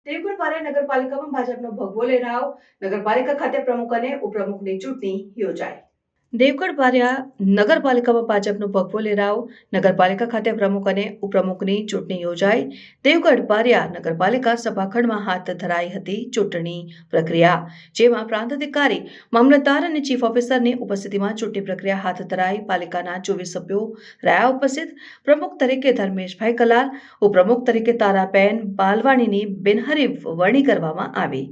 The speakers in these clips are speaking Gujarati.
દેવગઢ પારિયા નગરપાલિકામાં ભાજપનો ભગવો લહેરાવ. નગરપાલિકા ખાતે પ્રમુખ અને ઉપપ્રમુખની ચૂંટણી યોજાઈ. દેવગઢ પારિયા નગરપાલિકામાં ભાજપનો ભગવો લહેરાવ. નગરપાલિકા ખાતે પ્રમુખ અને ઉપપ્રમુખની ચૂંટણી યોજાઈ. દેવગઢ પારિયા નગરપાલિકા સભાખંડમાં હાથ ધરાઈ હતી ચૂંટણી પ્રક્રિયા, જેમાં પ્રાંત અધિકારી, મામલતદાર અને ચીફ ઓફિસરની ઉપસ્થિતિમાં ચૂંટણી પ્રક્રિયા હાથ ધરાઈ. પાલિકાના 24 સભ્યો રહ્યા ઉપસ્થિત. પ્રમુખ તરીકે ધર્મેશભાઈ કલાલ, ઉપપ્રમુખ તરીકે તારાબેન બાલવાણીની બિનહરીફ વરણી કરવામાં આવી.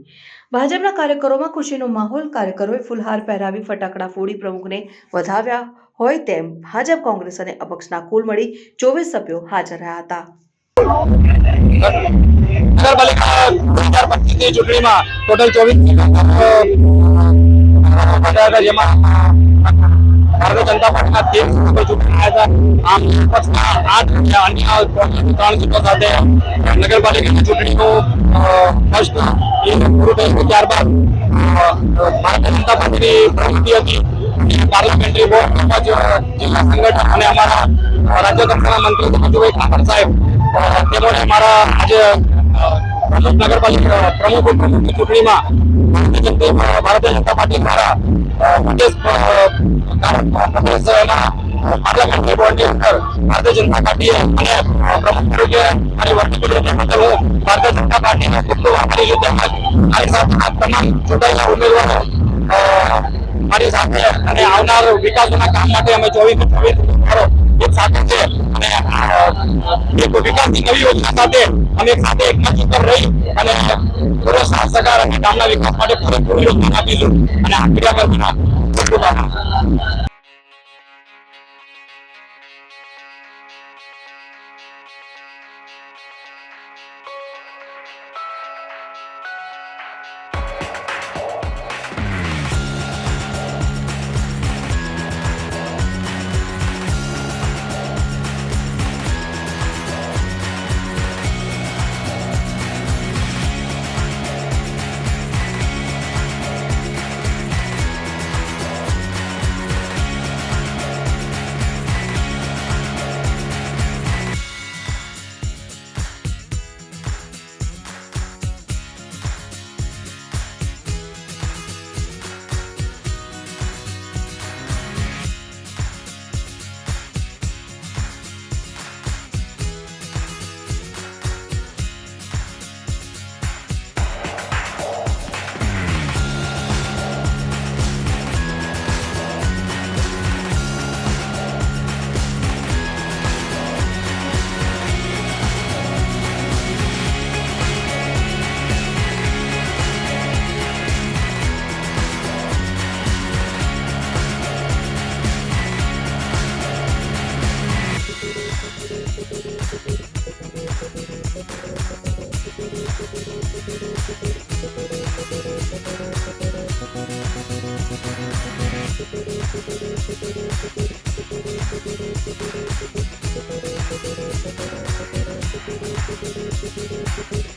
ભાજપના કાર્યકરોમાં ખુશીનો માહોલ. કાર્યકરોએ ફૂલહાર પહેરાવી ફટાકડા ફોડી પ્રમુખને વધાવ્યા હોય તેમ ભાજપ, કોંગ્રેસ અને અપક્ષના કુલ મળી 24 સભ્યો હાજર રહ્યા હતા. નગરપાલિકા 2025ની ચૂંટણીમાં ટોટલ 24 જેમાં ભારતીય જનતા પાર્ટીના 13 સભ્યો ચૂંટાયા હતા. આમ પક્ષના 8 અને અન્ય 3 સીટો સાથે નગરપાલિકાની ચૂંટણીનું ફર્સ્ટ પૂરું થયું. ત્યારબાદ ભારતીય જનતા પાર્ટીની પ્રવૃત્તિ હતી. પાર્લામેન્ટરી બોર્ડ તેમજ જિલ્લા સંગઠન અને અમારા રાજ્ય કક્ષાના મંત્રી રાજુભાઈ ઠાકર સાહેબ તેમજ અમારા આજે પ્રમુખ નગરપાલિકા પ્રમુખ ઉપપ્રમુખની ચૂંટણીમાં ભારતીય જનતા પાર્ટી દ્વારા પાર્લામેન્ટરી બોર્ડની અંદર ભારતીય જનતા પાર્ટીએ અને પ્રમુખ તરીકે મારી વર્તી બદલ હું ભારતીય જનતા પાર્ટીને ખૂબ ખૂબ આભારી છું. તેમજ મારી સાથે તમામ ચૂંટાયેલા ઉમેદવારો મારી સાથે અને આવનાર વિકાસના કામ માટે અમે 24 ઉમેદવારો એક સાથે છે અને એક વિકાસની નવી યોજના સાથે અમે એક સાથે એકમત ઉપર રહી અને પૂરો સાથ સહકાર અને ગામના વિકાસ માટે પૂરેપૂરું યોગદાન આપીશું અને આ ક્રિયા કરવાના ખૂબ ખૂબ આભાર. Thank you.